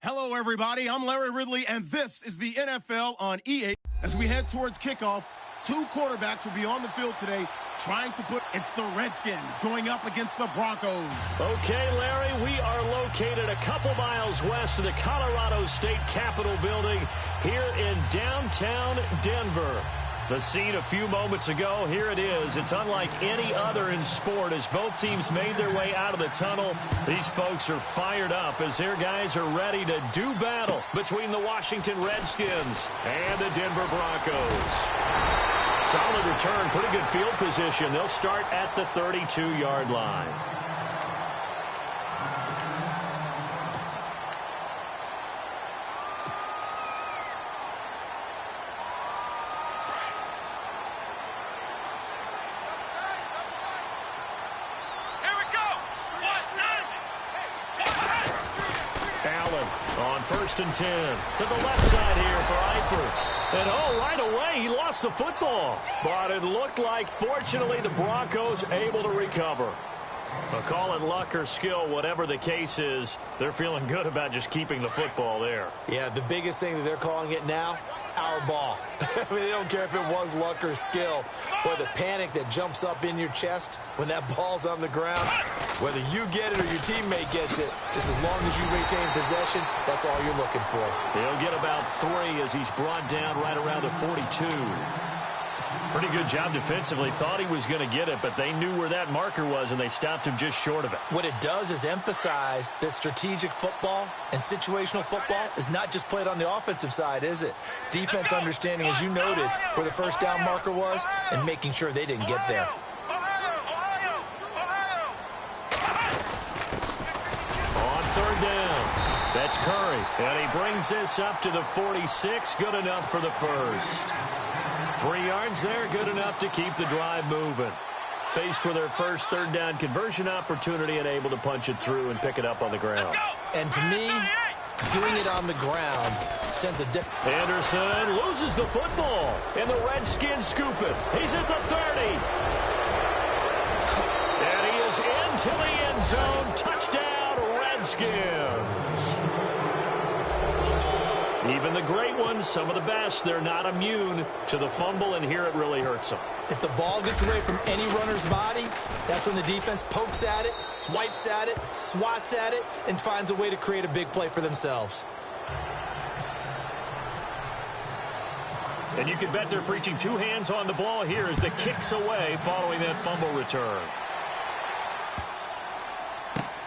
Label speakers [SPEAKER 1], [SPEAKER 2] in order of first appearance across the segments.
[SPEAKER 1] Hello, everybody. I'm Larry Ridley, and this is the NFL on EA. As we head towards kickoff, two quarterbacks will be on the field today trying to put... It's the Redskins going up against the Broncos.
[SPEAKER 2] Okay, Larry, we are located a couple miles west of the Colorado State Capitol building here in downtown Denver. The scene a few moments ago, here it is. It's unlike any other in sport as both teams made their way out of the tunnel. These folks are fired up as their guys are ready to do battle between the Washington Redskins and the Denver Broncos. Solid return, pretty good field position. They'll start at the 32-yard line. First and 10 to the left side here for Eifert. And right away, he lost the football. But it looked like, fortunately, the Broncos able to recover. But call it luck or skill, whatever the case is, they're feeling good about just keeping the football there.
[SPEAKER 3] Yeah, the biggest thing that they're calling it now, our ball. I mean, they don't care if it was luck or skill, or the panic that jumps up in your chest when that ball's on the ground. Whether you get it or your teammate gets it, just as long as you retain possession, that's all you're looking for.
[SPEAKER 2] He'll get about 3 as he's brought down right around the 42. Pretty good job defensively. Thought he was going to get it, but they knew where that marker was, and they stopped him just short of it.
[SPEAKER 3] What it does is emphasize that strategic football and situational football is not just played on the offensive side, is it? Defense understanding, as you noted, where the first down marker was and making sure they didn't get there.
[SPEAKER 2] On third down, that's Curry, and he brings this up to the 46. Good enough for the first. 3 yards there, good enough to keep the drive moving. Faced with their first third down conversion opportunity and able to punch it through and pick it up on the ground.
[SPEAKER 3] And to me, doing it on the ground sends a different...
[SPEAKER 2] Anderson loses the football, and the Redskins scoop it. He's at the 30. And he is into the end zone. Touchdown, Redskins. Even the great ones, some of the best, they're not immune to the fumble, and here it really hurts them.
[SPEAKER 3] If the ball gets away from any runner's body, that's when the defense pokes at it, swipes at it, swats at it, and finds a way to create a big play for themselves.
[SPEAKER 2] And you can bet they're preaching 2 hands on the ball here as the kick's away following that fumble return.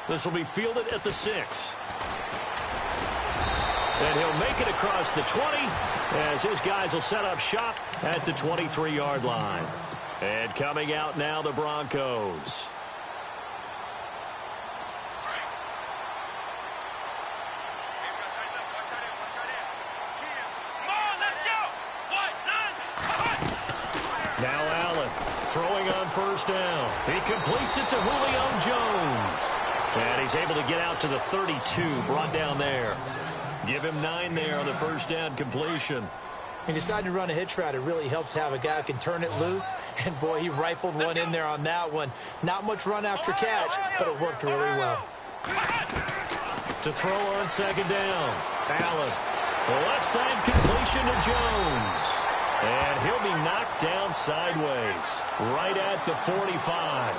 [SPEAKER 2] This will be fielded at the 6. And he'll make it across the 20 as his guys will set up shop at the 23-yard line. And coming out now, the Broncos. Now Allen throwing on first down. He completes it to Julio Jones. And he's able to get out to the 32, brought down there. Give him 9 there on the first down completion.
[SPEAKER 3] He decided to run a hitch route. It really helps to have a guy who can turn it loose. And, boy, he rifled one in there on that one. Not much run after catch, but it worked really well.
[SPEAKER 2] To throw on second down, Allen. The left side completion to Jones. And he'll be knocked down sideways, right at the 45.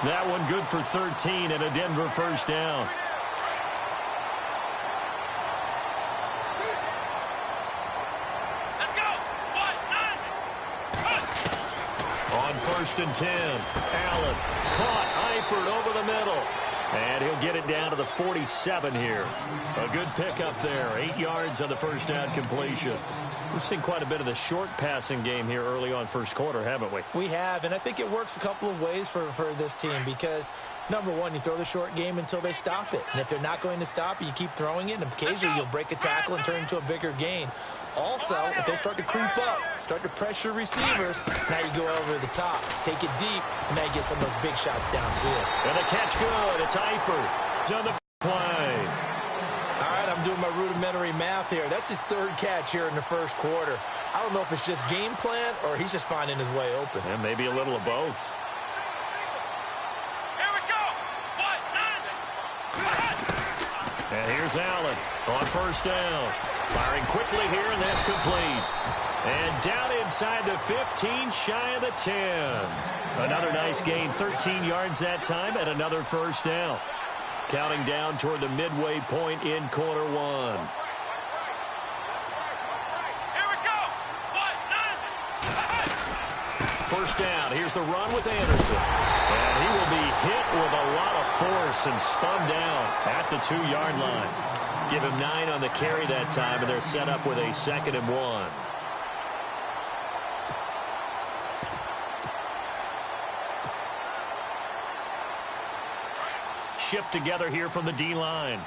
[SPEAKER 2] That one good for 13 and a Denver first down. First and 10. Allen caught Eifert over the middle. And he'll get it down to the 47 here. A good pickup there. 8 yards on the first down completion. We've seen quite a bit of the short passing game here early on first quarter, haven't we?
[SPEAKER 3] We have, and I think it works a couple of ways for this team because, number one, you throw the short game until they stop it. And if they're not going to stop it, you keep throwing it, and occasionally you'll break a tackle and turn it into a bigger gain. Also, if they start to creep up, start to pressure receivers, now you go over the top, take it deep, and now you get some of those big shots downfield.
[SPEAKER 2] And the catch good. It's Eifert. Done the play.
[SPEAKER 3] All right, I'm doing my rudimentary math here. That's his third catch here in the first quarter. I don't know if it's just game plan or he's just finding his way open.
[SPEAKER 2] And maybe a little of both. And here's Allen on first down. Firing quickly here, and that's complete. And down inside the 15, shy of the 10. Another nice gain, 13 yards that time, and another first down. Counting down toward the midway point in quarter one. First down. Here's the run with Anderson. And he will be hit with a lot of force and spun down at the 2-yard line. Give him 9 on the carry that time, and they're set up with a 2nd and 1. Shift together here from the D-line.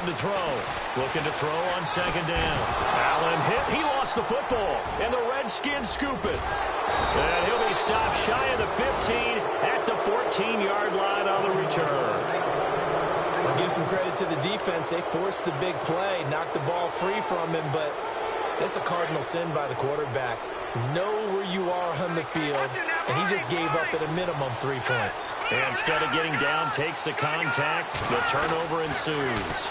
[SPEAKER 2] To throw. Looking to throw on 2nd down. Allen hit. He lost the football. And the Redskins scoop it. And he'll be stopped shy of the 15 at the 14-yard line on the return.
[SPEAKER 3] I'll give some credit to the defense. They forced the big play, knocked the ball free from him, but it's a cardinal sin by the quarterback. Know where you are on the field, and he just gave up at a minimum 3 points.
[SPEAKER 2] And instead of getting down, takes the contact. The turnover ensues.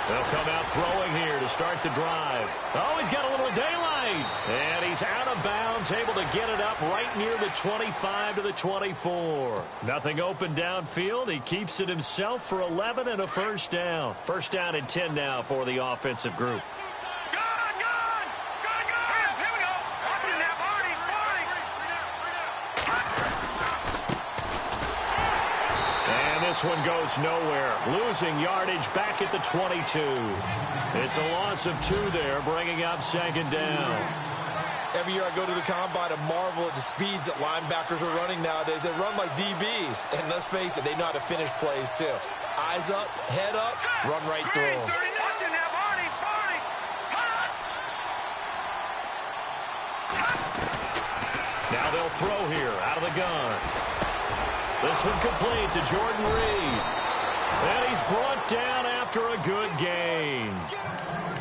[SPEAKER 2] They'll come out throwing here to start the drive. Oh, he's got a little daylight. And he's out of bounds, able to get it up right near the 25 to the 24. Nothing open downfield. He keeps it himself for 11 and a first down. First down and 10 now for the offensive group. This one goes nowhere. Losing yardage back at the 22. It's a loss of 2 there, bringing up 2nd down.
[SPEAKER 3] Every year I go to the combine and marvel at the speeds that linebackers are running nowadays. They run like DBs. And let's face it, they know how to finish plays too. Eyes up, head up, run right through them.
[SPEAKER 2] Now they'll throw here out of the gun. This one complete to Jordan Reed. And he's brought down after a good gain.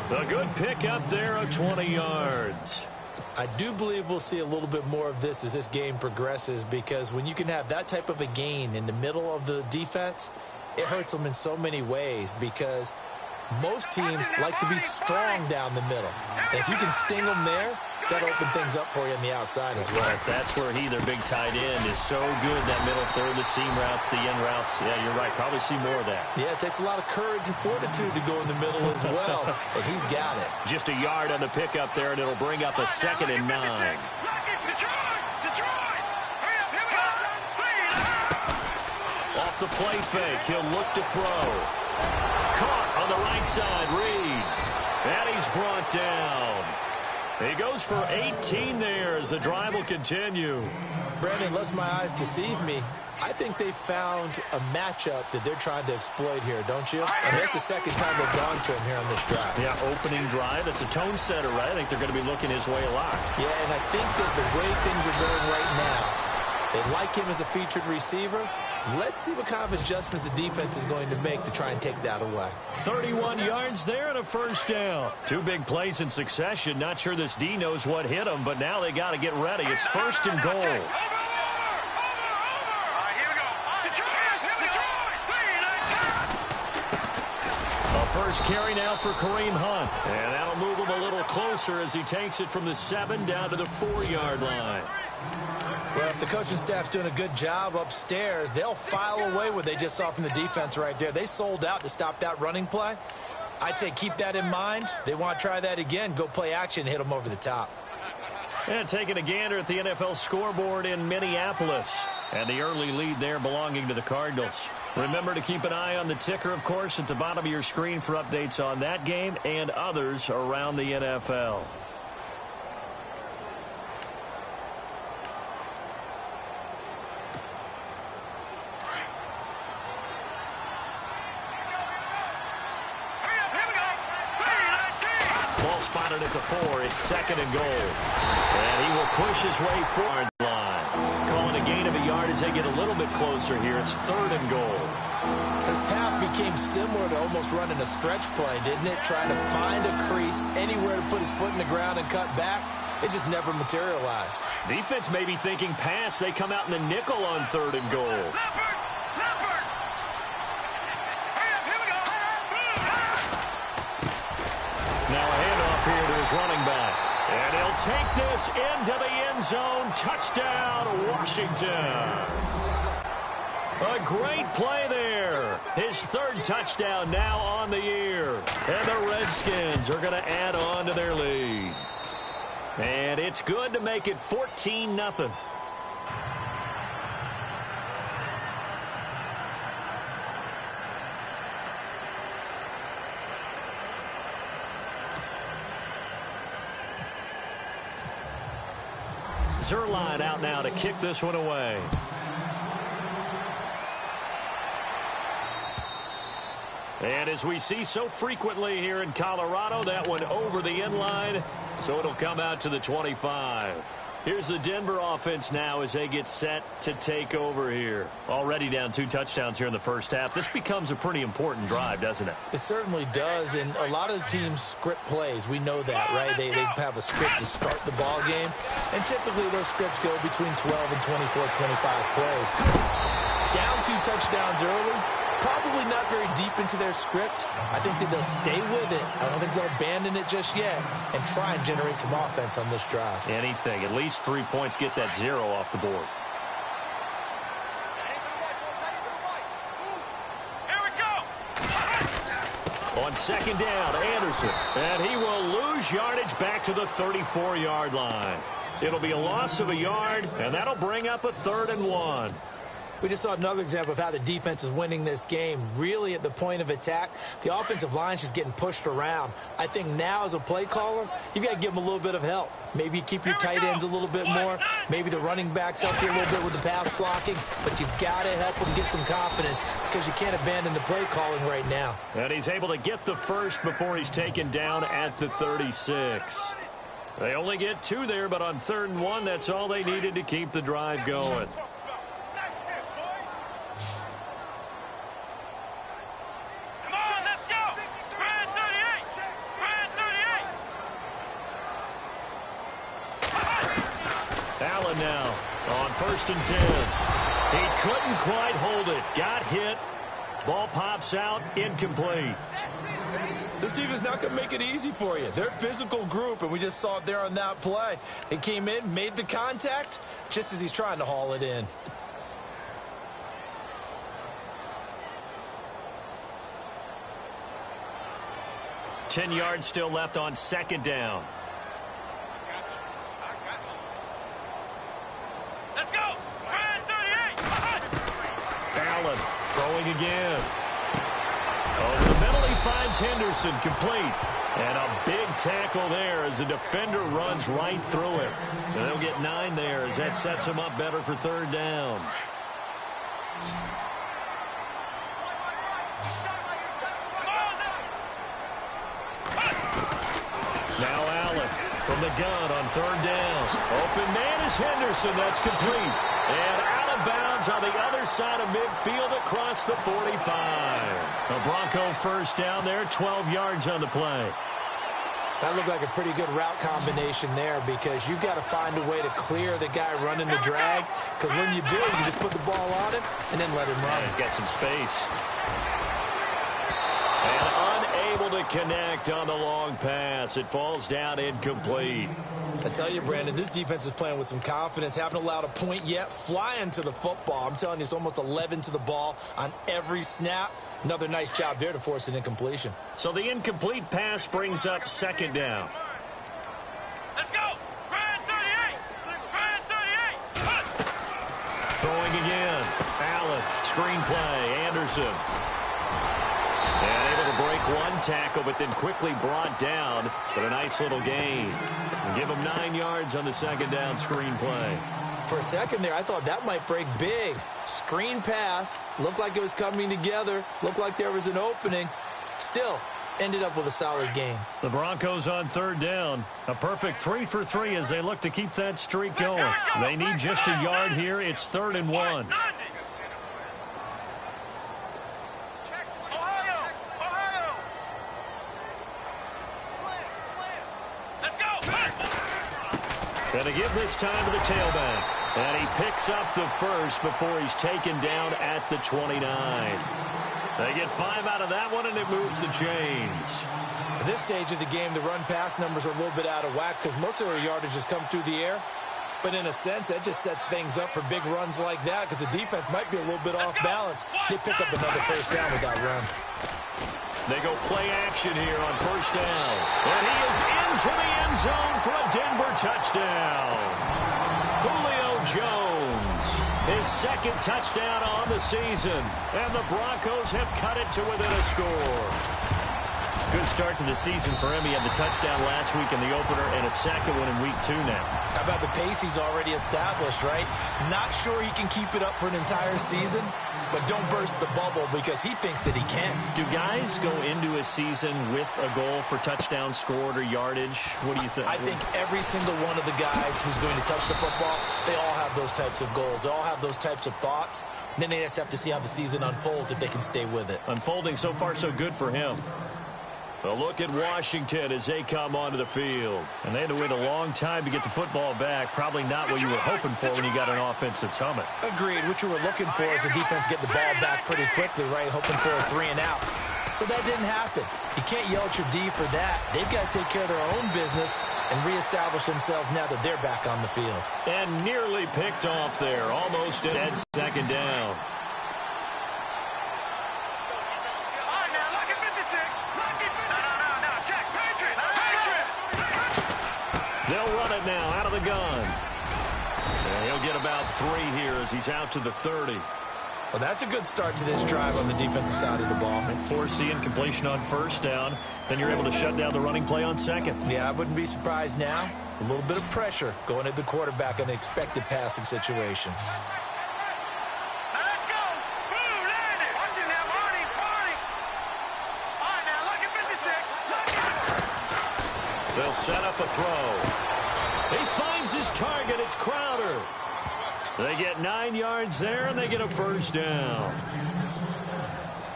[SPEAKER 2] A good pickup there of 20 yards.
[SPEAKER 3] I do believe we'll see a little bit more of this as this game progresses, because when you can have that type of a gain in the middle of the defense, it hurts them in so many ways, because most teams like to be strong down the middle. And if you can sting them there, that'll open things up for you on the outside as well.
[SPEAKER 2] Right, that's where their big tight end, is so good, that middle third, the seam routes, the end routes. Yeah, you're right. Probably see more of that.
[SPEAKER 3] Yeah, it takes a lot of courage and fortitude to go in the middle as well, and he's got it.
[SPEAKER 2] Just a yard on the pickup there, and it'll bring up a 2nd and 9. Off the play fake, he'll look to throw. Caught on the right side, Reed. And he's brought down. He goes for 18 there as the drive will continue.
[SPEAKER 3] Brandon, lest my eyes deceive me, I think they found a matchup that they're trying to exploit here, don't you? I mean, that's the 2nd time they've gone to him here on this drive.
[SPEAKER 2] Yeah, opening drive. It's a tone setter, right? I think they're going to be looking his way a lot.
[SPEAKER 3] Yeah, and I think that the way things are going right now, they like him as a featured receiver. Let's see what kind of adjustments the defense is going to make to try and take that away.
[SPEAKER 2] 31 yards there and a first down. 2 big plays in succession. Not sure this D knows what hit them, but now they got to get ready. It's 1st and goal. First carry now for Kareem Hunt. And that'll move him a little closer as he takes it from the 7 down to the 4-yard line.
[SPEAKER 3] Well, if the coaching staff's doing a good job upstairs, they'll file away what they just saw from the defense right there. They sold out to stop that running play. I'd say keep that in mind. They want to try that again. Go play action and hit them over the top.
[SPEAKER 2] And taking a gander at the NFL scoreboard in Minneapolis. And the early lead there belonging to the Cardinals. Remember to keep an eye on the ticker, of course, at the bottom of your screen for updates on that game and others around the NFL. Ball spotted at the 4. It's 2nd and goal. And he will push his way forward line. Calling a gain of a yard as they get a little bit closer here. It's 3rd and goal.
[SPEAKER 3] His path became similar to almost running a stretch play, didn't it? Trying to find a crease, anywhere to put his foot in the ground and cut back. It just never materialized.
[SPEAKER 2] Defense may be thinking pass. They come out in the nickel on 3rd and goal. Now a handoff here to his running back. And he'll take this into the end zone. Touchdown, Washington. A great play there. His 3rd touchdown now on the year. And the Redskins are going to add on to their lead. And it's good to make it 14-0. Zerline out now to kick this one away. And as we see so frequently here in Colorado, that one over the end line, so it'll come out to the 25. Here's the Denver offense now as they get set to take over here. Already down 2 touchdowns here in the first half. This becomes a pretty important drive, doesn't it?
[SPEAKER 3] It certainly does, and a lot of teams script plays. We know that, right? They have a script to start the ball game, and typically those scripts go between 12 and 24, 25 plays. Down 2 touchdowns early. Probably not very deep into their script. I think that they'll stay with it. I don't think they'll abandon it just yet and try and generate some offense on this drive.
[SPEAKER 2] Anything. At least 3 points. Get that 0 off the board.
[SPEAKER 4] Here we go.
[SPEAKER 2] On 2nd down, Anderson. And he will lose yardage back to the 34-yard line. It'll be a loss of a yard, and that'll bring up a 3rd and 1.
[SPEAKER 3] We just saw another example of how the defense is winning this game. Really at the point of attack, the offensive line's just getting pushed around. I think now as a play caller, you've got to give them a little bit of help. Maybe you keep your tight ends a little bit more. Maybe the running backs help you a little bit with the pass blocking. But you've got to help them get some confidence because you can't abandon the play calling right now.
[SPEAKER 2] And he's able to get the first before he's taken down at the 36. They only get 2 there, but on 3rd and 1, that's all they needed to keep the drive going. Allen now on 1st and 10. He couldn't quite hold it. Got hit. Ball pops out. Incomplete.
[SPEAKER 3] This team is not going to make it easy for you. They're a physical group, and we just saw it there on that play. He came in, made the contact, just as he's trying to haul it in.
[SPEAKER 2] Ten yards still left on 2nd down.
[SPEAKER 4] Let's go. 38.
[SPEAKER 2] Allen throwing again. Over the middle, he finds Henderson, complete. And a big tackle there as the defender runs right through him. And they'll get 9 there as that sets him up better for 3rd down. Now Allen from the gun on 3rd down. Open man is Henderson. That's complete. And out of bounds on the other side of midfield across the 45. A Bronco first down there, 12 yards on the play.
[SPEAKER 3] That looked like a pretty good route combination there because you've got to find a way to clear the guy running the drag. Because when you do, you just put the ball on him and then let him run.
[SPEAKER 2] He's got some space. And unable to connect on the long pass. It falls down incomplete.
[SPEAKER 3] I tell you, Brandon, this defense is playing with some confidence. Haven't allowed a point yet. Flying to the football. I'm telling you, it's almost 11 to the ball on every snap. Another nice job there to force an incompletion.
[SPEAKER 2] So the incomplete pass brings up 2nd down.
[SPEAKER 4] Let's go. 38.
[SPEAKER 2] Throwing again. Allen. Screen play. Anderson. And able to break one tackle, but then quickly brought down. But a nice little gain. And give him 9 yards on the 2nd down screen play.
[SPEAKER 3] For a second there, I thought that might break big. Screen pass. Looked like it was coming together. Looked like there was an opening. Still, ended up with a solid game.
[SPEAKER 2] The Broncos on 3rd down. A perfect 3 for 3 as they look to keep that streak going. They need just a yard here. It's 3rd and 1. And to give this time to the tailback. And he picks up the first before he's taken down at the 29. They get 5 out of that one, and it moves the chains.
[SPEAKER 3] At this stage of the game, the run-pass numbers are a little bit out of whack because most of their yardage has come through the air. But in a sense, that just sets things up for big runs like that because the defense might be a little bit off balance. They pick up another first down with that run.
[SPEAKER 2] They go play action here on first down. And he is into the end zone for a Denver touchdown. Julio Jones, his second touchdown on the season. And the Broncos have cut it to within a score. Good start to the season for him. He had the touchdown last week in the opener and a second one in week 2 now.
[SPEAKER 3] How about the pace he's already established, right? Not sure he can keep it up for an entire season, but don't burst the bubble because he thinks that he can.
[SPEAKER 2] Do guys go into a season with a goal for touchdown scored or yardage? What do you think?
[SPEAKER 3] I think every single one of the guys who's going to touch the football, they all have those types of goals. They all have those types of thoughts. And then they just have to see how the season unfolds if they can stay with it.
[SPEAKER 2] Unfolding so far so good for him. A look at Washington as they come onto the field. And they had to wait a long time to get the football back. Probably not what you were hoping for when you got an offense that's humming.
[SPEAKER 3] Agreed. What you were looking for is the defense get the ball back pretty quickly, right? Hoping for a 3 and out. So that didn't happen. You can't yell at your D for that. They've got to take care of their own business and reestablish themselves now that they're back on the field.
[SPEAKER 2] And nearly picked off there. Almost at second down. They'll run it now out of the gun. And he'll get about 3 here as he's out to the 30.
[SPEAKER 3] Well, that's a good start to this drive on the defensive side of the ball.
[SPEAKER 2] Force the incompletion on first down. Then you're able to shut down the running play on second.
[SPEAKER 3] Yeah, I wouldn't be surprised now. A little bit of pressure going at the quarterback in the expected passing situation.
[SPEAKER 2] They'll set up a throw. He finds his target. It's Crowder. They get 9 yards there, and they get a first down.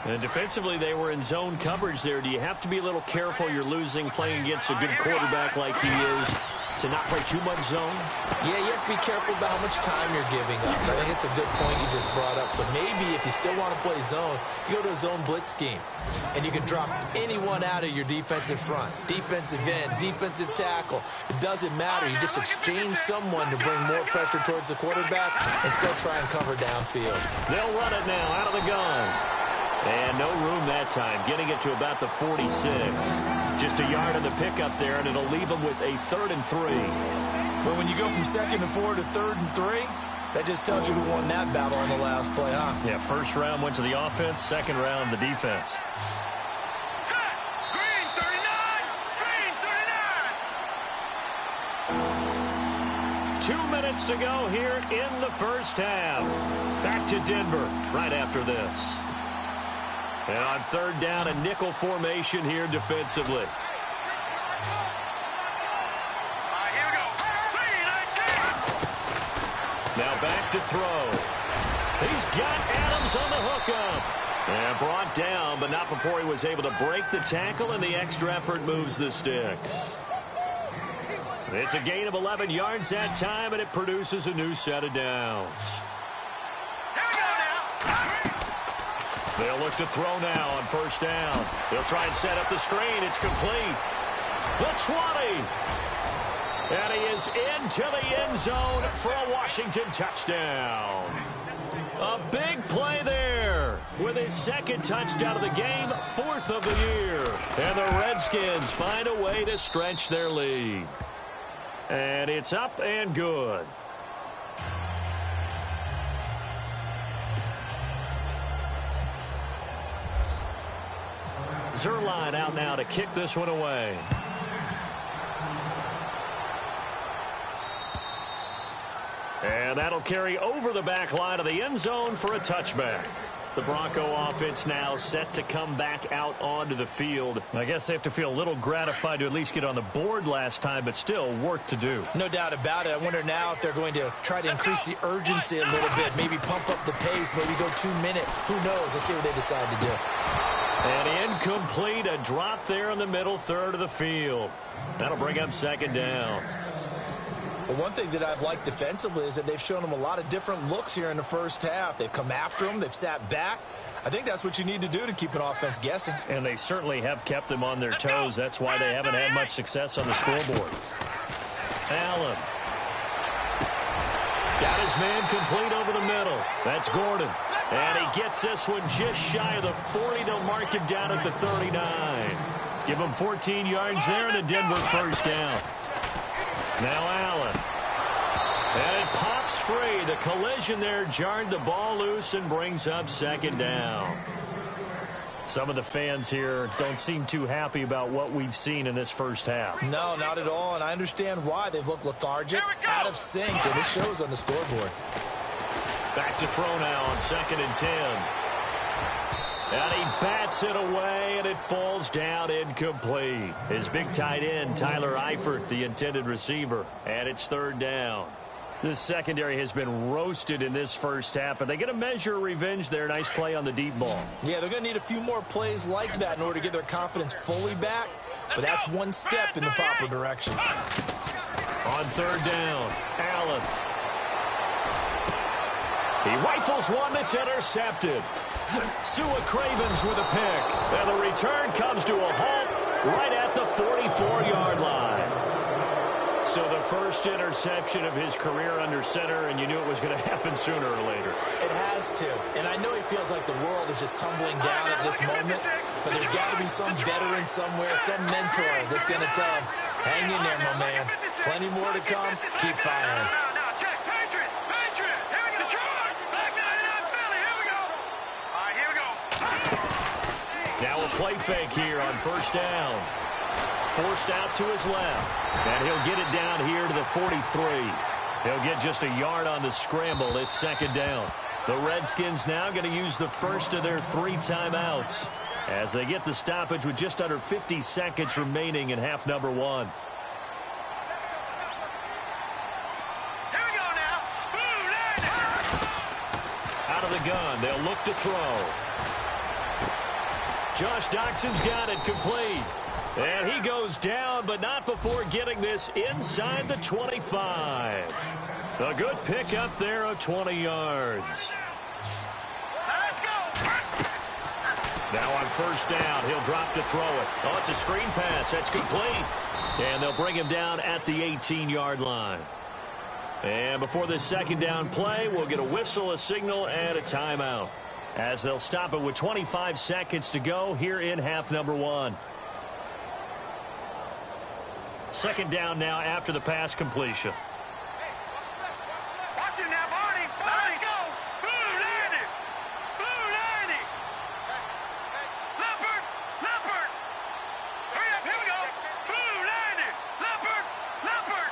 [SPEAKER 2] And defensively, they were in zone coverage there. Do you have to be a little careful? You're losing playing against a good quarterback like he is to not play too much zone?
[SPEAKER 3] Yeah, you have to be careful about how much time you're giving up. I think it's a good point you just brought up. So maybe if you still want to play zone, you go to a zone blitz scheme. And you can drop anyone out of your defensive front. Defensive end, defensive tackle. It doesn't matter. You just exchange someone to bring more pressure towards the quarterback and still try and cover downfield.
[SPEAKER 2] They'll run it now out of the gun. And no room that time, getting it to about the 46. Just a yard on the pickup there, and it'll leave them with a 3rd and 3.
[SPEAKER 3] But when you go from 2nd and 4 to 3rd and 3, that just tells you who won that battle on the last play, huh?
[SPEAKER 2] Yeah, first round went to the offense, second round the defense.
[SPEAKER 4] Set! Green 39! Green 39!
[SPEAKER 2] 2 minutes to go here in the first half. Back to Denver right after this. And on 3rd down, a nickel formation here defensively.
[SPEAKER 4] All right, here we go. 3-19!
[SPEAKER 2] Now back to throw. He's got Adams on the hookup. And brought down, but not before he was able to break the tackle, and the extra effort moves the sticks. It's a gain of 11 yards that time, and it produces a new set of downs.
[SPEAKER 4] Here we go now!
[SPEAKER 2] They'll look to throw now on first down. They'll try and set up the screen. It's complete. The 20. And he is into the end zone for a Washington touchdown. A big play there with his 2nd touchdown of the game, 4th of the year. And the Redskins find a way to stretch their lead. And it's up and good. Zerline out now to kick this one away. And that'll carry over the back line of the end zone for a touchback. The Bronco offense now set to come back out onto the field. I guess they have to feel a little gratified to at least get on the board last time, but still work to do.
[SPEAKER 3] No doubt about it. I wonder now if they're going to try to increase the urgency a little bit, maybe pump up the pace, maybe go 2-minute. Who knows? Let's see what they decide to do.
[SPEAKER 2] And incomplete, a drop there in the middle 3rd of the field. That'll bring up 2nd down.
[SPEAKER 3] Well, one thing that I've liked defensively is that they've shown them a lot of different looks here in the first half. They've come after them. They've sat back. I think that's what you need to do to keep an offense guessing.
[SPEAKER 2] And they certainly have kept them on their toes. That's why they haven't had much success on the scoreboard. Allen. Got his man complete over the middle. That's Gordon. And he gets this one just shy of the 40. They'll mark him down at the 39. Give him 14 yards there and a Denver first down. Now Allen. And it pops free. The collision there jarred the ball loose and brings up second down. Some of the fans here don't seem too happy about what we've seen in this first half.
[SPEAKER 3] No, not at all, and I understand why. They've looked lethargic, out of sync, and it shows on the scoreboard.
[SPEAKER 2] Back to throw now on 2nd and 10. And he bats it away, and it falls down incomplete. His big tight end, Tyler Eifert, the intended receiver, and it's 3rd down. This secondary has been roasted in this first half, but they get a measure of revenge there. Nice play on the deep ball.
[SPEAKER 3] Yeah, they're going to need a few more plays like that in order to get their confidence fully back, but that's one step in the proper direction.
[SPEAKER 2] On 3rd down, Allen. He rifles one that's intercepted. Sua Cravens with a pick. And the return comes to a halt right at the 44-yard line. So the first interception of his career under center, and you knew it was going to happen sooner or later.
[SPEAKER 3] It has to. And I know he feels like the world is just tumbling down at this moment, but there's got to be some veteran somewhere, some mentor that's going to tell him, hang in there, my man. Plenty more to come. Keep firing.
[SPEAKER 2] Now a play fake here on 1st down. Forced out to his left. And he'll get it down here to the 43. He'll get just a yard on the scramble. It's 2nd down. The Redskins now going to use the first of their 3 timeouts as they get the stoppage with just under 50 seconds remaining in half number 1.
[SPEAKER 4] Here we go now.
[SPEAKER 2] Out of the gun. They'll look to throw. Josh Doxson's got it complete. And he goes down, but not before getting this inside the 25. A good pick up there of 20 yards.
[SPEAKER 4] Let's go.
[SPEAKER 2] Now on 1st down, he'll drop to throw it. Oh, it's a screen pass. That's complete. And they'll bring him down at the 18-yard line. And before this 2nd down play, we'll get a whistle, a signal, and a timeout, as they'll stop it with 25 seconds to go here in half number 1. 2nd down now after the pass completion.
[SPEAKER 4] Watch it now, Barney. Let's go. Blue landed. Blue landed. Leopard. Leopard. Hurry up. Here we go. Blue landed. Leopard. Leopard.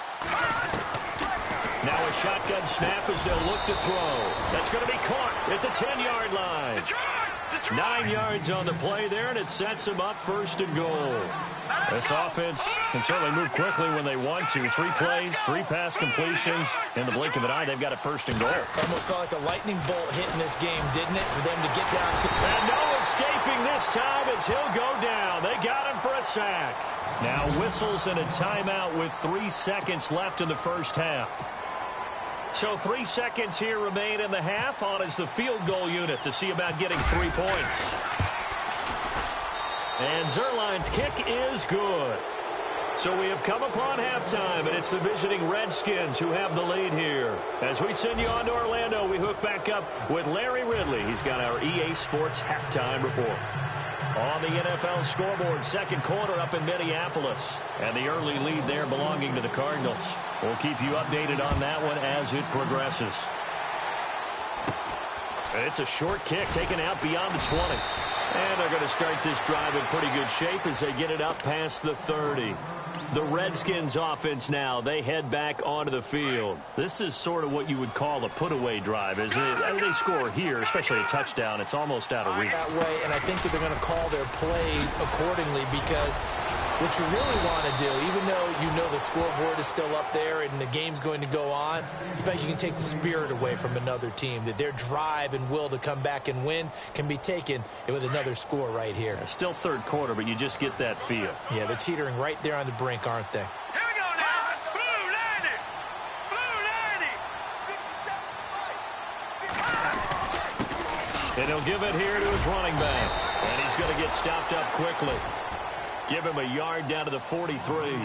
[SPEAKER 2] Now a shotgun snap as they'll look to throw. That's going to be caught at the 10-yard line.
[SPEAKER 4] Detroit.
[SPEAKER 2] 9 yards on the play there, and it sets them up 1st and goal. This offense can certainly move quickly when they want to. 3 plays, 3 pass completions. In the blink of an eye, they've got it 1st and goal.
[SPEAKER 3] Almost felt like a lightning bolt hit in this game, didn't it? For them to get down.
[SPEAKER 2] And no escaping this time as he'll go down. They got him for a sack. Now whistles and a timeout with 3 seconds left in the first half. So 3 seconds here remain in the half. On is the field goal unit to see about getting 3 points. And Zerline's kick is good. So we have come upon halftime, and it's the visiting Redskins who have the lead here. As we send you on to Orlando, we hook back up with Larry Ridley. He's got our EA Sports halftime report. On the NFL scoreboard, 2nd quarter up in Minneapolis. And the early lead there belonging to the Cardinals. We'll keep you updated on that one as it progresses. And it's a short kick taken out beyond the 20. And they're going to start this drive in pretty good shape as they get it up past the 30. The Redskins offense now, they head back onto the field. This is sort of what you would call a put-away drive, isn't it? I mean, they score here, especially a touchdown. It's almost out of reach.
[SPEAKER 3] That way, and I think that they're going to call their plays accordingly, because what you really want to do, even though you know the scoreboard is still up there and the game's going to go on, in fact, you can take the spirit away from another team, that their drive and will to come back and win can be taken with another score right here.
[SPEAKER 2] Still 3rd quarter, but you just get that feel.
[SPEAKER 3] Yeah, they're teetering right there on the brink, aren't they?
[SPEAKER 4] Here we go now. Blue landed.
[SPEAKER 2] And he'll give it here to his running back. And he's going to get stopped up quickly. Give him a yard down to the 43.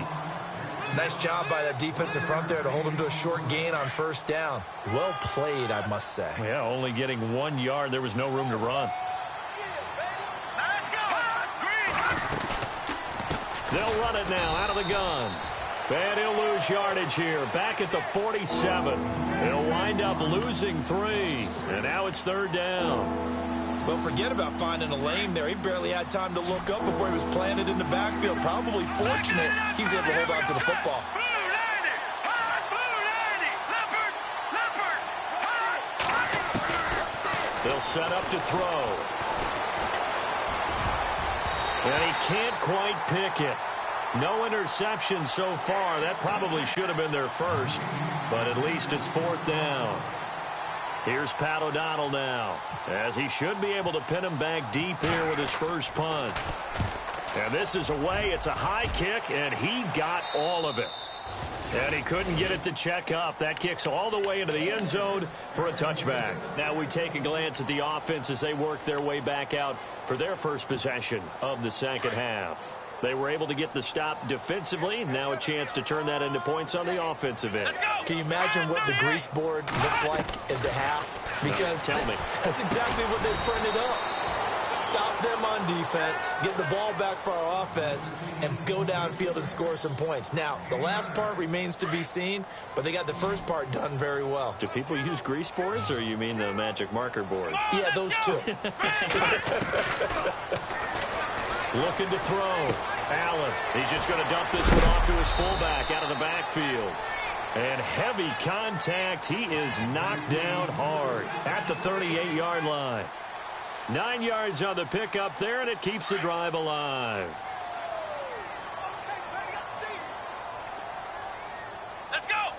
[SPEAKER 3] Nice job by that defensive front there to hold him to a short gain on first down. Well played, I must say.
[SPEAKER 2] Yeah, only getting 1 yard. There was no room to run.
[SPEAKER 4] Let's go.
[SPEAKER 2] They'll run it now out of the gun. And he'll lose yardage here. Back at the 47. He'll wind up losing 3. And now it's third down.
[SPEAKER 3] Well, forget about finding a lane there. He barely had time to look up before he was planted in the backfield. Probably fortunate he was able to hold on to the football.
[SPEAKER 2] They'll set up to throw. And he can't quite pick it. No interception so far. That probably should have been their first, but at least it's fourth down. Here's Pat O'Donnell now, as he should be able to pin him back deep here with his first punt. And this is away. It's a high kick, and he got all of it. And he couldn't get it to check up. That kicks all the way into the end zone for a touchback. Now we take a glance at the offense as they work their way back out for their first possession of the second half. They were able to get the stop defensively. Now a chance to turn that into points on the offensive end.
[SPEAKER 3] Can you imagine what the grease board looks like at the half? Because
[SPEAKER 2] tell me.
[SPEAKER 3] That's exactly what they printed up. Stop them on defense, get the ball back for our offense, and go downfield and score some points. Now, the last part remains to be seen, but they got the first part done very well.
[SPEAKER 2] Do people use grease boards, or you mean the magic marker boards?
[SPEAKER 3] Yeah, those two.
[SPEAKER 2] Looking to throw. Allen. He's just going to dump this one off to his fullback out of the backfield. And heavy contact. He is knocked down hard at the 38-yard line. 9 yards on the pickup there, and it keeps the drive alive.
[SPEAKER 4] Let's go.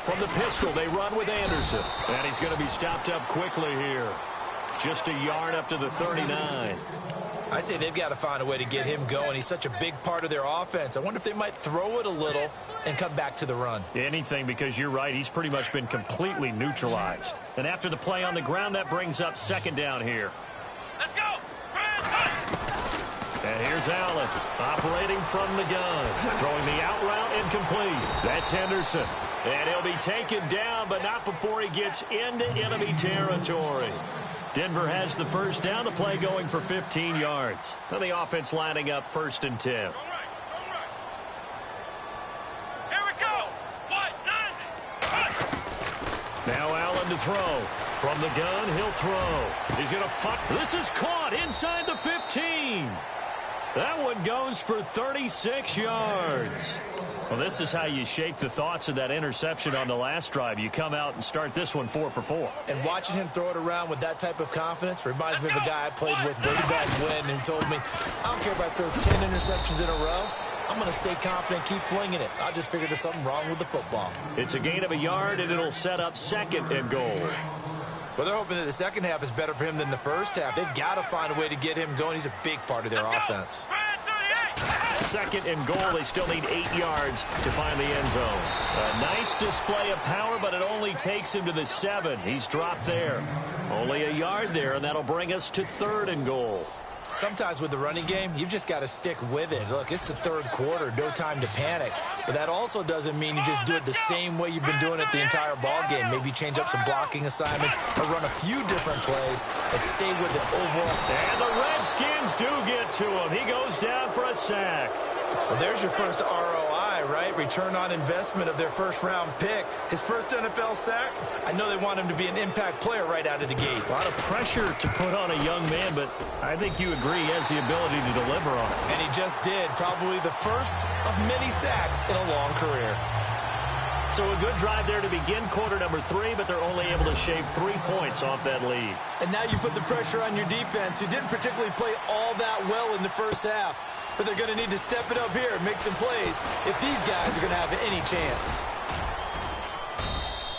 [SPEAKER 2] From the pistol, they run with Anderson. And he's going to be stopped up quickly here. Just a yard up to the 39.
[SPEAKER 3] I'd say they've got to find a way to get him going. He's such a big part of their offense. I wonder if they might throw it a little and come back to the run.
[SPEAKER 2] Anything, because you're right. He's pretty much been completely neutralized. And after the play on the ground, that brings up second down here.
[SPEAKER 4] Let's go.
[SPEAKER 2] And here's Allen operating from the gun. Throwing the out route incomplete. That's Henderson. And he'll be taken down, but not before he gets into enemy territory. Denver has the first down. The play going for 15 yards. And the offense lining up 1st and 10.
[SPEAKER 4] Here we go.
[SPEAKER 2] Now Allen to throw. From the gun, he'll throw. He's going to fuck. This is caught inside the 15. That one goes for 36 yards. Well, this is how you shake the thoughts of that interception on the last drive. You come out and start this one 4 for 4.
[SPEAKER 3] And watching him throw it around with that type of confidence reminds me of a guy I played with way back when who told me, I don't care if I throw 10 interceptions in a row. I'm going to stay confident, keep flinging it. I just figured there's something wrong with the football.
[SPEAKER 2] It's a gain of a yard, and it'll set up 2nd and goal.
[SPEAKER 3] Well, they're hoping that the second half is better for him than the first half. They've got to find a way to get him going. He's a big part of their offense.
[SPEAKER 2] 2nd and goal. They still need 8 yards to find the end zone. A nice display of power, but it only takes him to the 7. He's dropped there. Only a yard there, and that'll bring us to 3rd and goal.
[SPEAKER 3] Sometimes with the running game, you've just got to stick with it. Look, it's the 3rd quarter, no time to panic. But that also doesn't mean you just do it the same way you've been doing it the entire ball game. Maybe change up some blocking assignments or run a few different plays, but stay with the overall.
[SPEAKER 2] And the Redskins do get to him. He goes down for a sack.
[SPEAKER 3] Well, there's your first ROI, right? Return on investment of their first-round pick. His first NFL sack, I know they want him to be an impact player right out of the gate.
[SPEAKER 2] A lot of pressure to put on a young man, but I think you agree he has the ability to deliver on it.
[SPEAKER 3] And he just did. Probably the first of many sacks in a long career.
[SPEAKER 2] So a good drive there to begin quarter number 3, but they're only able to shave 3 points off that lead.
[SPEAKER 3] And now you put the pressure on your defense, who didn't particularly play all that well in the first half. But they're going to need to step it up here and make some plays if these guys are going to have any chance.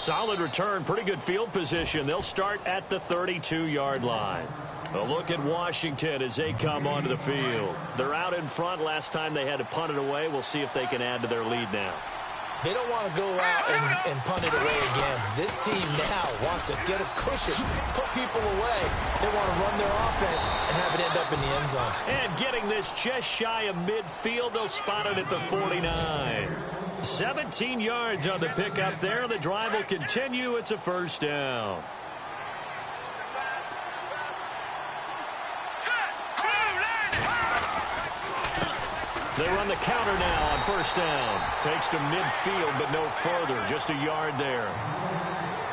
[SPEAKER 2] Solid return, pretty good field position. They'll start at the 32-yard line. A look at Washington as they come onto the field. They're out in front. Last time they had to punt it away. We'll see if they can add to their lead now.
[SPEAKER 3] They don't want to go out and punt it away again. This team now wants to get a cushion, put people away. They want to run their offense and have it end up in the end zone.
[SPEAKER 2] And getting this just shy of midfield, they'll spot it at the 49. 17 yards on the pickup there. The drive will continue. It's a first down. They run the counter now on first down. Takes to midfield, but no further. Just a yard there.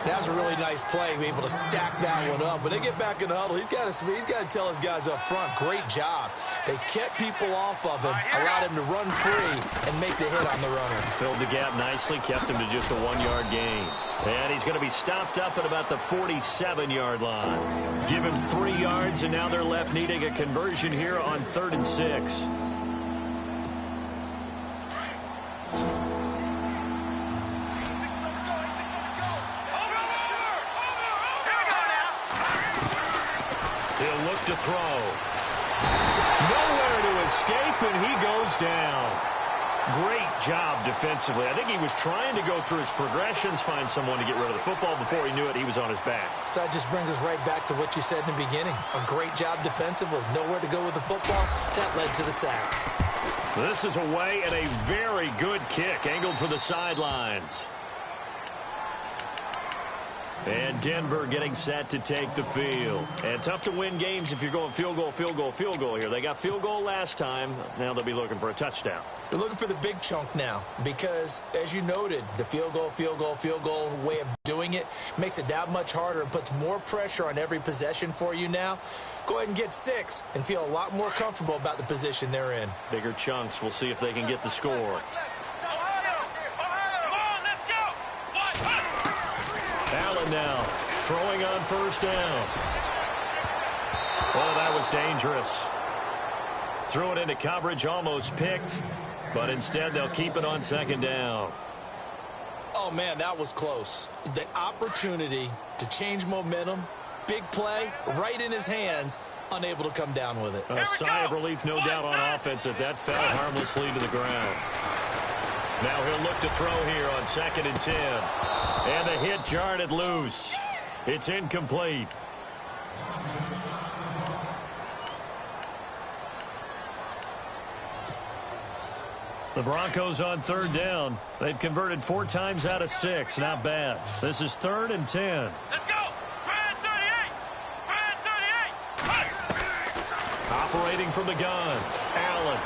[SPEAKER 3] That was a really nice play, be able to stack that one up. When they get back in the huddle, he's got to tell his guys up front, great job. They kept people off of him, allowed him to run free and make the hit on the runner.
[SPEAKER 2] Filled the gap nicely, kept him to just a 1-yard gain. And he's going to be stopped up at about the 47-yard line. Give him 3 yards, and now they're left needing a conversion here on 3rd and 6. To throw. Nowhere to escape, and he goes down. Great job defensively. I think he was trying to go through his progressions, find someone to get rid of the football. Before he knew it, he was on his back.
[SPEAKER 3] So that just brings us right back to what you said in the beginning. A great job defensively. Nowhere to go with the football. That led to the sack.
[SPEAKER 2] This is away and a very good kick, angled for the sidelines. And Denver getting set to take the field. And tough to win games if you're going field goal, field goal, field goal here. They got field goal last time. Now they'll be looking for a touchdown.
[SPEAKER 3] They're looking for the big chunk now because, as you noted, the field goal way of doing it makes it that much harder and puts more pressure on every possession for you now. Go ahead and get 6 and feel a lot more comfortable about the position they're in.
[SPEAKER 2] Bigger chunks. We'll see if they can get the score. Allen now throwing on first down. Oh, that was dangerous. Threw it into coverage, almost picked, but instead they'll keep it on 2nd down.
[SPEAKER 3] Oh, man, that was close. The opportunity to change momentum, big play, right in his hands, unable to come down with it.
[SPEAKER 2] A sigh of relief, no doubt, on offense that fell harmlessly to the ground. Now he'll look to throw here on 2nd and 10. And the hit jarred it loose. It's incomplete. The Broncos on 3rd down. They've converted 4 times out of 6. Not bad. This is 3rd and 10.
[SPEAKER 4] Let's go. 38. 38.
[SPEAKER 2] Operating from the gun. Allen.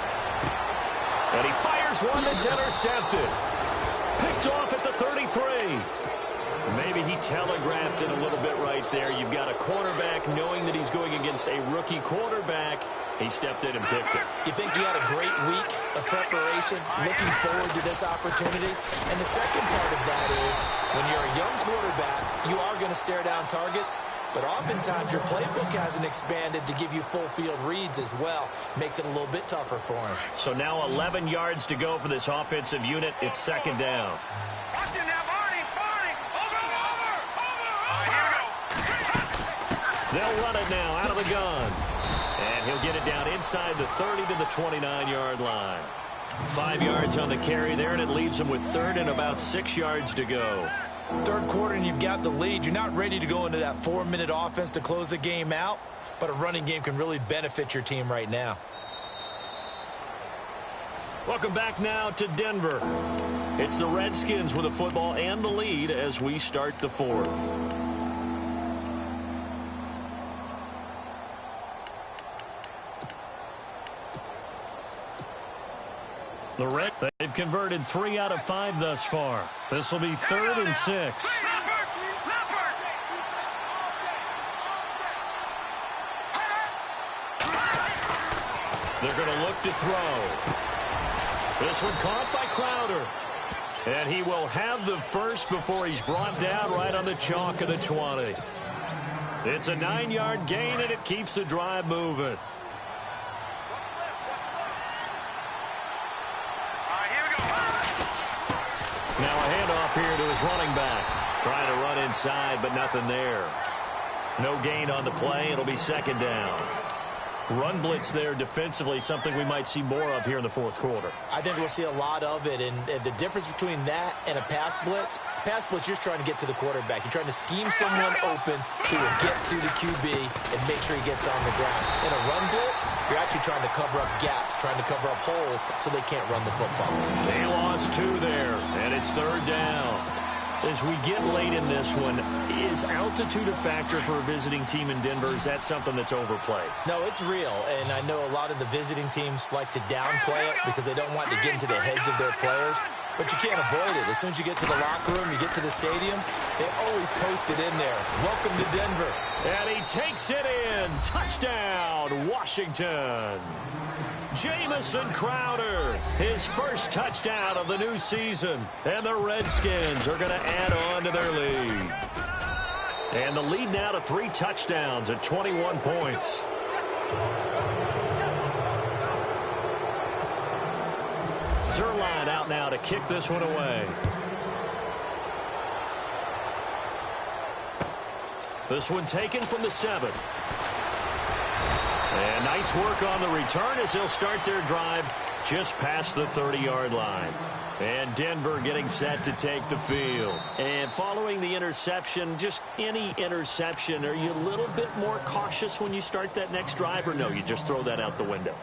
[SPEAKER 2] And he fires one that's intercepted. Picked off at the 33. Maybe he telegraphed it a little bit right there. You've got a quarterback knowing that he's going against a rookie quarterback. He stepped in and picked it.
[SPEAKER 3] You think you had a great week of preparation, looking forward to this opportunity? And the second part of that is, when you're a young quarterback, you are going to stare down targets, but oftentimes your playbook hasn't expanded to give you full field reads as well. Makes it a little bit tougher for him.
[SPEAKER 2] So now 11 yards to go for this offensive unit. It's 2nd down.
[SPEAKER 4] Watch it now, Barney. Over.
[SPEAKER 2] They'll run it now out of the gun. And he'll get it down inside the 30 to the 29-yard line. 5 yards on the carry there, and it leaves him with 3rd and about 6 yards to go.
[SPEAKER 3] 3rd quarter, and you've got the lead. You're not ready to go into that 4-minute offense to close the game out, but a running game can really benefit your team right now.
[SPEAKER 2] Welcome back now to Denver. It's the Redskins with the football and the lead as we start the 4th. The Red, they've converted 3 out of 5 thus far. This will be 3rd and 6. They're going to look to throw. This one caught by Crowder. And he will have the first before he's brought down right on the chalk of the 20. It's a 9-yard gain, and it keeps the drive moving. Now a handoff here to his running back. Trying to run inside, but nothing there. No gain on the play. It'll be 2nd down. Run blitz there defensively, something we might see more of here in the fourth quarter.
[SPEAKER 3] I think we'll see a lot of it, and the difference between that and a pass blitz, you're just trying to get to the quarterback. You're trying to scheme someone open who will get to the QB and make sure he gets on the ground. In a run blitz, you're actually trying to cover up gaps, trying to cover up holes so they can't run the football.
[SPEAKER 2] They lost 2 there, and it's third down. As we get late in this one, is altitude a factor for a visiting team in Denver? Is that something that's overplayed?
[SPEAKER 3] No, it's real, and I know a lot of the visiting teams like to downplay it because they don't want to get into the heads of their players, but you can't avoid it. As soon as you get to the locker room, you get to the stadium, they always post it in there. Welcome to Denver.
[SPEAKER 2] And he takes it in. Touchdown, Washington. Jamison Crowder, his first touchdown of the new season. And the Redskins are going to add on to their lead. And the lead now to 3 touchdowns at 21 points. Zerline out now to kick this one away. This one taken from the 7. And nice work on the return as they'll start their drive just past the 30-yard line. And Denver getting set to take the field. And following the interception, just any interception, are you a little bit more cautious when you start that next drive, or no, you just throw that out the window?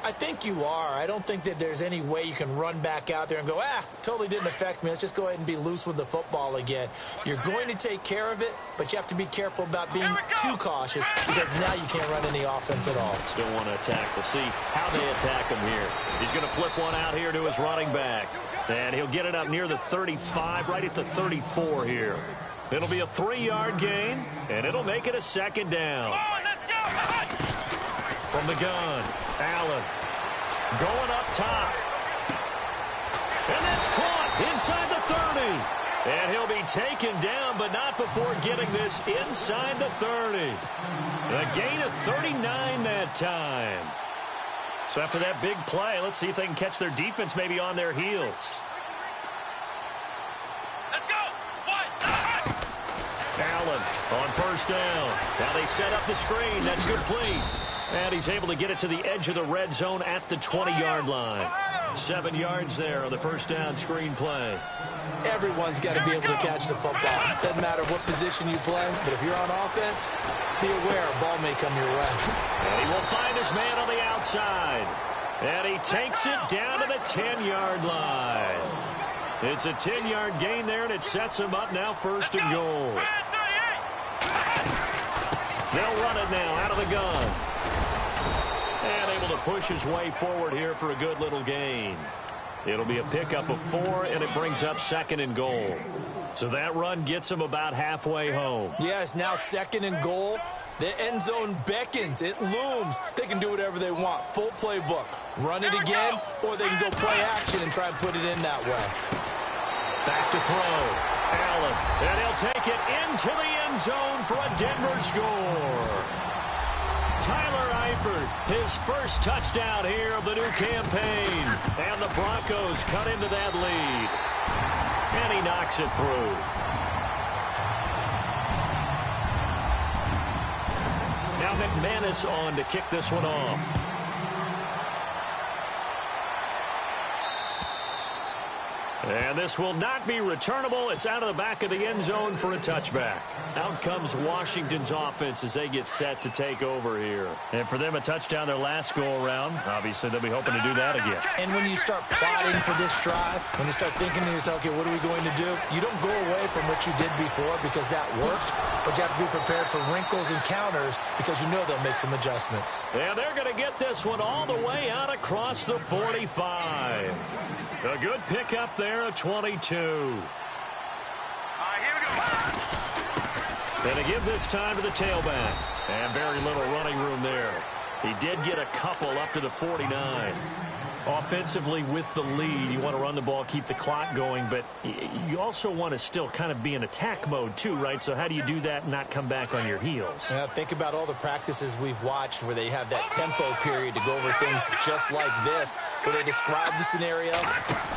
[SPEAKER 3] I think you are. I don't think that there's any way you can run back out there and go, totally didn't affect me. Let's just go ahead and be loose with the football again. You're going to take care of it, but you have to be careful about being too cautious because now you can't run any offense at all.
[SPEAKER 2] Still want to attack. We'll see how they attack him here. He's going to flip one out here to his running back. And he'll get it up near the 35, right at the 34 here. It'll be a 3-yard gain, and it'll make it a second down. From the gun, Allen going up top. And that's caught inside the 30. And he'll be taken down, but not before getting this inside the 30. A gain of 39 that time. So after that big play, let's see if they can catch their defense maybe on their heels.
[SPEAKER 4] Let's go.
[SPEAKER 2] Allen on first down. Now they set up the screen. That's complete. And he's able to get it to the edge of the red zone at the 20-yard line. 7 yards there on the first down screen play.
[SPEAKER 3] Everyone's got to be able to catch the football. Doesn't matter what position you play, but if you're on offense, be aware a ball may come your way.
[SPEAKER 2] And he will find his man on the outside. And he takes it down to the 10-yard line. It's a 10-yard gain there, and it sets him up now first and goal. They'll run it now out of the gun. And able to push his way forward here for a good little gain. It'll be a pickup of 4, and it brings up second and goal. So that run gets him about halfway home.
[SPEAKER 3] Yeah, it's now second and goal. The end zone beckons. It looms. They can do whatever they want. Full playbook. Run it again, or they can go play action and try and put it in that way.
[SPEAKER 2] Back to throw. Allen. And he'll take it into the end zone for a Denver score. Tyler Eifert, his first touchdown here of the new campaign. And the Broncos cut into that lead. And he knocks it through. Now McManus on to kick this one off. And this will not be returnable. It's out of the back of the end zone for a touchback. Out comes Washington's offense as they get set to take over here. And for them, a touchdown their last go-around. Obviously, they'll be hoping to do that again.
[SPEAKER 3] And when you start plotting for this drive, when you start thinking to yourself, okay, what are we going to do? You don't go away from what you did before because that worked, but you have to be prepared for wrinkles and counters because you know they'll make some adjustments.
[SPEAKER 2] And they're going to get this one all the way out across the 45. A good pickup there at 22.
[SPEAKER 4] Here we go.
[SPEAKER 2] And they give this time to the tailback. And very little running room there. He did get a couple up to the 49. Offensively with the lead, you want to run the ball, keep the clock going, but you also want to still kind of be in attack mode too, right? So how do you do that and not come back on your heels?
[SPEAKER 3] Think about all the practices we've watched where they have that tempo period to go over things just like this, where they describe the scenario,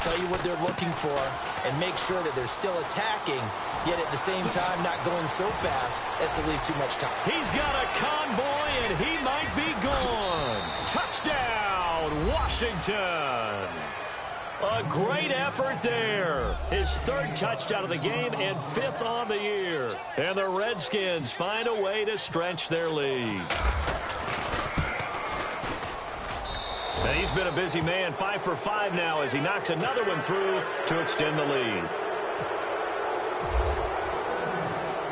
[SPEAKER 3] tell you what they're looking for, and make sure that they're still attacking, yet at the same time not going so fast as to leave too much time.
[SPEAKER 2] He's got a convoy, and he might be gone. Washington. A great effort there. His third touchdown of the game and 5th on the year. And the Redskins find a way to stretch their lead. And he's been a busy man, 5 for 5 now as he knocks another one through to extend the lead.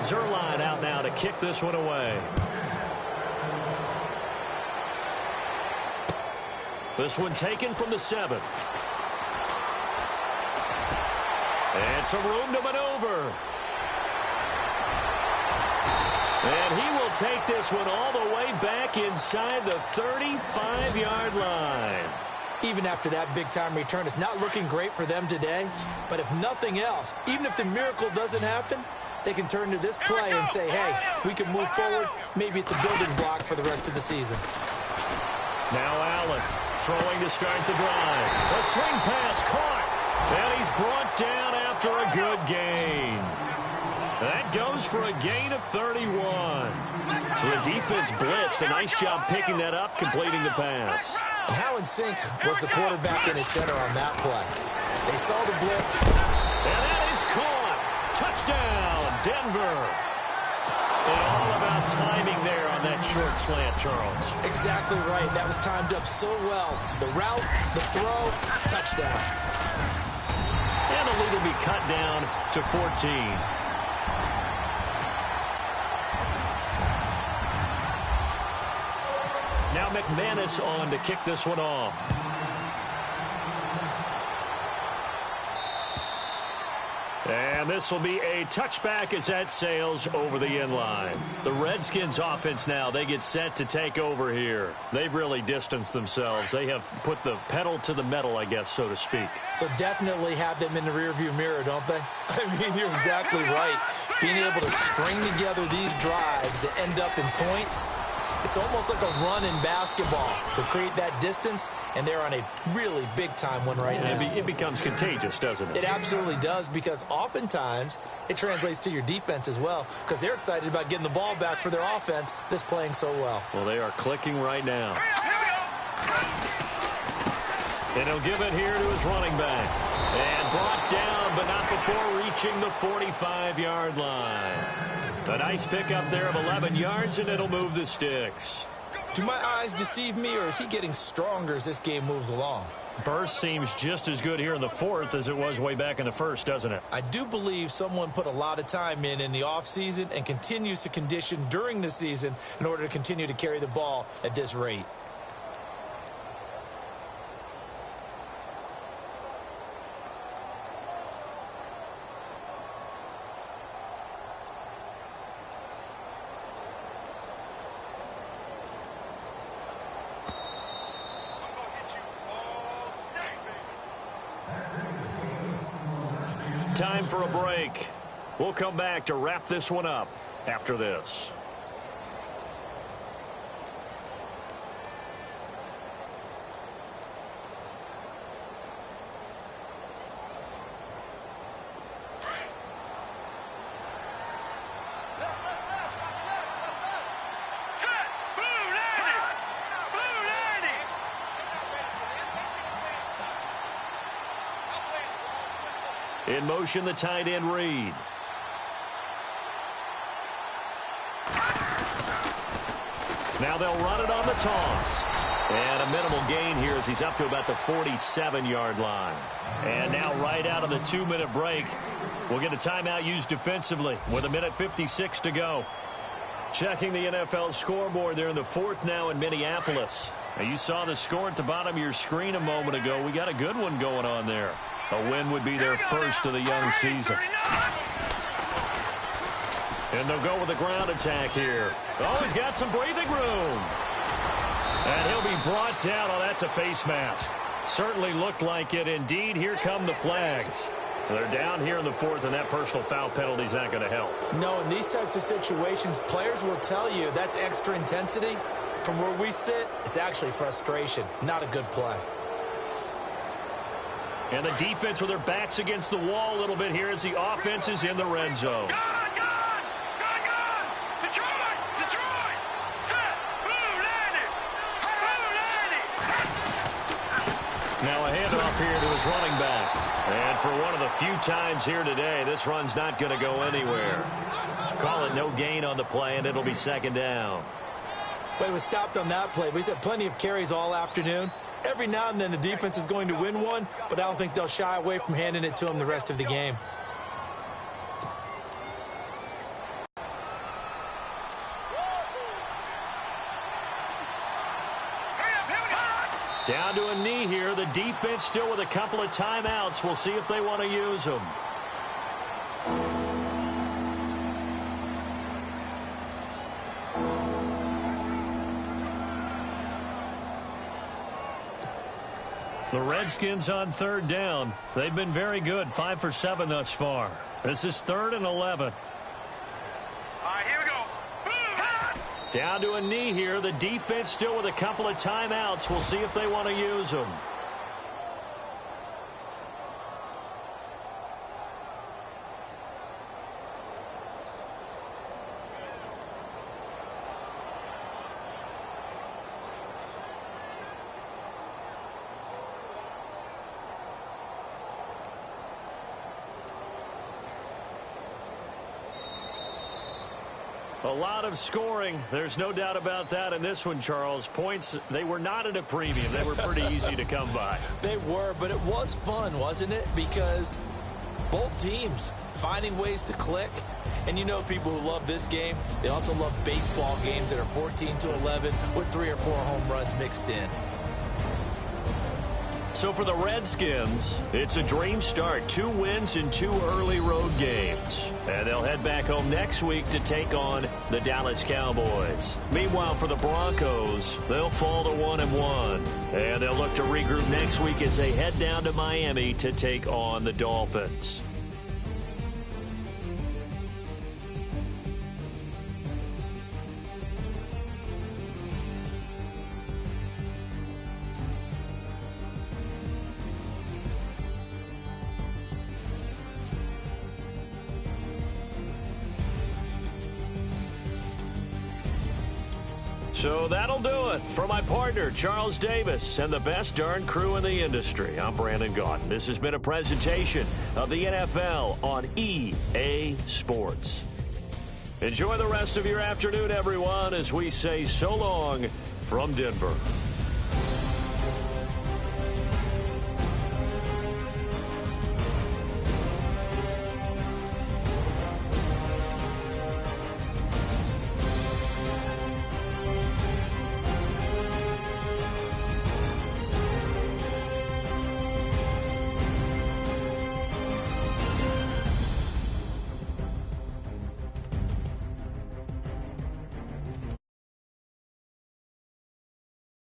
[SPEAKER 2] Zerline out now to kick this one away. This one taken from the 7. And some room to maneuver. And he will take this one all the way back inside the 35-yard line.
[SPEAKER 3] Even after that big-time return, it's not looking great for them today. But if nothing else, even if the miracle doesn't happen, they can turn to this play and say, hey, we can move forward. Maybe it's a building block for the rest of the season.
[SPEAKER 2] Now Allen throwing to start the drive. A swing pass caught. And he's brought down after a good gain. That goes for a gain of 31. So the defense blitzed. A nice job picking that up, completing the pass.
[SPEAKER 3] And Howland Sink was the quarterback in his center on that play. They saw the blitz.
[SPEAKER 2] And that is caught. Touchdown, Denver. And all about timing there on that short slant, Charles.
[SPEAKER 3] Exactly right. That was timed up so well. The route, the throw, touchdown.
[SPEAKER 2] And the lead will be cut down to 14. Now McManus on to kick this one off. And this will be a touchback as that sails over the end line. The Redskins offense now, they get set to take over here. They've really distanced themselves. They have put the pedal to the metal, I guess, so to speak.
[SPEAKER 3] So definitely have them in the rearview mirror, don't they? I mean, you're exactly right. Being able to string together these drives that end up in points, it's almost like a run in basketball to create that distance, and they're on a really big-time one right now.
[SPEAKER 2] It becomes contagious, doesn't it?
[SPEAKER 3] It absolutely does, because oftentimes it translates to your defense as well, because they're excited about getting the ball back for their offense that's playing so well.
[SPEAKER 2] Well, they are clicking right now. And he'll give it here to his running back. And brought down, but not before reaching the 45-yard line. A nice pickup there of 11 yards, and it'll move the sticks.
[SPEAKER 3] Do my eyes deceive me, or is he getting stronger as this game moves along?
[SPEAKER 2] Burst seems just as good here in the 4th as it was way back in the 1st, doesn't it?
[SPEAKER 3] I do believe someone put a lot of time in the offseason and continues to condition during the season in order to continue to carry the ball at this rate.
[SPEAKER 2] Time for a break. We'll come back to wrap this one up after this. In motion, the tight end Reed. Now they'll run it on the toss. And a minimal gain here as he's up to about the 47-yard line. And now right out of the 2-minute break, we'll get a timeout used defensively with 1:56 to go. Checking the NFL scoreboard there in the 4th now in Minneapolis. Now you saw the score at the bottom of your screen a moment ago. We got a good one going on there. A win would be their first of the young season. And they'll go with a ground attack here. Oh, he's got some breathing room. And he'll be brought down. Oh, that's a face mask. Certainly looked like it. Indeed, here come the flags. They're down here in the 4th, and that personal foul penalty is not going to help.
[SPEAKER 3] No, in these types of situations, players will tell you that's extra intensity. From where we sit, it's actually frustration. Not a good play.
[SPEAKER 2] And the defense with their backs against the wall a little bit here as the offense is in the red zone. handoff here to his running back. And for one of the few times here today, this run's not going to go anywhere. Call it no gain on the play, and it'll be second down.
[SPEAKER 3] Well, he was stopped on that play, but he's had plenty of carries all afternoon. Every now and then the defense is going to win one, but I don't think they'll shy away from handing it to him the rest of the game.
[SPEAKER 2] Down to a knee here. The defense still with a couple of timeouts. We'll see if they want to use them. The Redskins on third down. They've been very good, 5 for 7 thus far. This is 3rd and 11.
[SPEAKER 4] All right, here we go.
[SPEAKER 2] Down to a knee here. The defense still with a couple of timeouts. We'll see if they want to use them. A lot of scoring. There's no doubt about that in this one, Charles. Points, they were not at a premium. They were pretty easy to come by.
[SPEAKER 3] They were, but it was fun, wasn't it? Because both teams finding ways to click. And you know people who love this game, they also love baseball games that are 14-11 with 3 or 4 home runs mixed in.
[SPEAKER 2] So for the Redskins, it's a dream start. 2 wins in 2 early road games. And they'll head back home next week to take on the Dallas Cowboys. Meanwhile, for the Broncos, they'll fall to 1-1. And they'll look to regroup next week as they head down to Miami to take on the Dolphins. So that'll do it. For my partner, Charles Davis, and the best darn crew in the industry, I'm Brandon Gaudin. This has been a presentation of the NFL on EA Sports. Enjoy the rest of your afternoon, everyone, as we say so long from Denver.